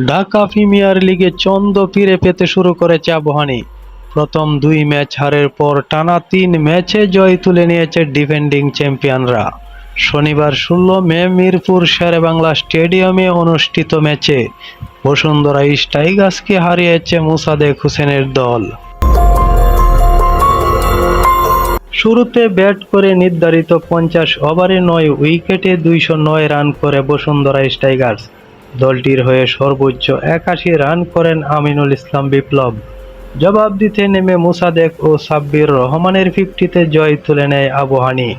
Dhaka premier লিগে ছন্দ ফিরে পেতে শুরু করেছে আবাহনী। প্রথম ২ ম্যাচ হারের পর টানা ৩ ম্যাচে জয় তুলে নিয়েছে ডিফেন্ডিং চ্যাম্পিয়নরা। শনিবার ১৬ মে মিরপুর শেরেবাংলা স্টেডিয়ামে অনুষ্ঠিত ম্যাচে বসুন্ধরা টাইগার্সকে হারিয়েছে মোসাদ্দেক হোসেনের দল। শুরুতে ব্যাট করে নির্ধারিত ৫০ ওভারে ৯ উইকেটে ২০৯ রান করে বসুন্ধরা টাইগার্স। দলটির হয়ে সর্বোচ্চ ৮১ রান করেন আমিনুল ইসলাম বিপ্লব। জবাব দিতে নেমে মোসাদ্দেক ও সাব্বির রহমানের ৫০তে জয় তুলে নেয় আবাহনী।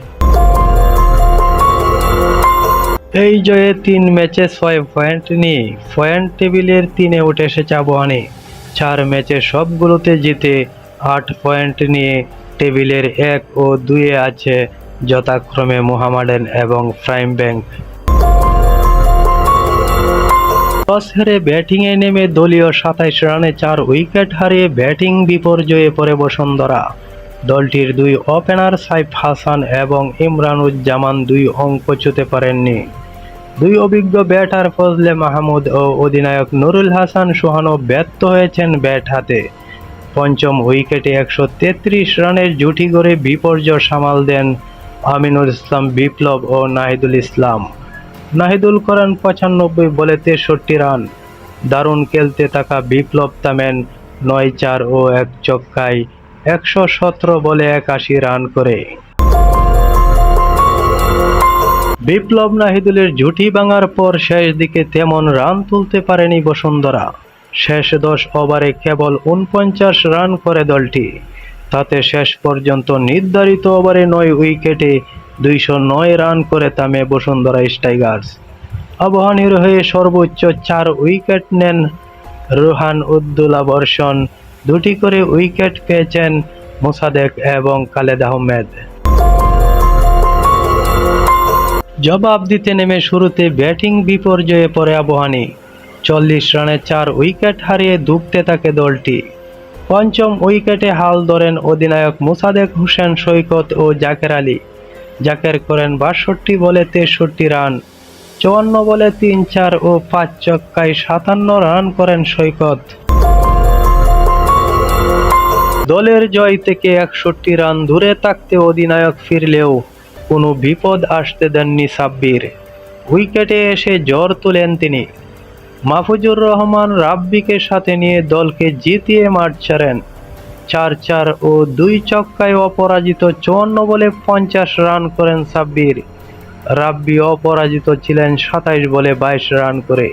এই জয়ে ৩ ম্যাচে ৬ পয়েন্ট নিয়ে পয়েন্ট টেবিলের ৩-এ উঠে এসেছে আবাহনী। ৪ ম্যাচে সবগুলোতে জিতে ৮ পয়েন্ট নিয়ে টেবিলের ১ ও ২-এ আছে যথাক্রমে মোহামেডান এবং প্রাইম ব্যাংক। টস হেরে ব্যাটিংয়ে নেমে দলীয় ২৭ রানে ৪ উইকেট হারিয়ে ব্যাটিং বিপর্যয়ে পড়ে বসুন্ধরা। দলটির ২ ওপেনার সাইফ হাসান এবং ইমরানুজ্জামান ২ অঙ্ক ছুঁতে পারেননি। ২ অভিজ্ঞ ব্যাটার ফজলে মাহমুদ ও অধিনায়ক নুরুল হাসান সোহানও ব্যর্থ হয়েছেন ব্যাট হাতে। পঞ্চম উইকেটে ১৩৩ রানের জুটি গড়ে বিপর্যয় সামাল দেন আমিনুল ইসলাম বিপ্লব ও নাহিদুল ইসলাম। নাহিদুল করেন ৯৫ বলে ৬৩ রান। দারুণ খেলতে থাকা বিপ্লব থামেন ৯-৪ ও ১ ছক্কায় ১১৭ বলে ৮১ রান করে। বিপ্লব নাহিদুলের জুটি ভাঙার পর শেষ দিকে তেমন রান তুলতে পারেনি বসুন্ধরা। শেষ ১০ ওভারে কেবল ৪৯ রান করে দলটি। তাতে শেষ পর্যন্ত নির্ধারিত ওভারে ৯ উইকেটে ২০৯ রান করে থামে বসুন্ধরা টাইগার্স। আবাহনীর হয়ে সর্বোচ্চ ৪ উইকেট নেন রোহান উদ্দুলা বর্ষণ। ২টি করে উইকেট পেয়েছেন মোসাদ্দেক এবং খালেদ আহমেদ। জবাব দিতে নেমে শুরুতে ব্যাটিং বিপর্যয়ে পড়ে আবাহনী। ৪০ রানে ৪ উইকেট হারিয়ে ধুঁকতে থাকে দলটি। পঞ্চম উইকেটে হাল ধরেন অধিনায়ক মোসাদ্দেক হোসেন সৈকত ও জাকের আলী। জাকের করেন ৬২ বলে ৬৩ রান। ৫৪ বলে ৩-৪ ও ৫ ছক্কায় ৫৭ রান করেন সৈকত। দলের জয় থেকে ৬১ রান দূরে থাকতে অধিনায়ক ফিরলেও কোনো বিপদ আসতে দেননি সাব্বির। উইকেটে এসে ঝড় তোলেন তিনি। মাহফুজুর রহমান রাব্বিকে সাথে নিয়ে দলকে জিতিয়ে মাঠ ছাড়েন। ৪-৪ ও ২ ছক্কায় অপরাজিত ৫৪ বলে ৫০ রান করেন সাব্বির। রাব্বি অপরাজিত ছিলেন ২৭ বলে ২২ রান করে।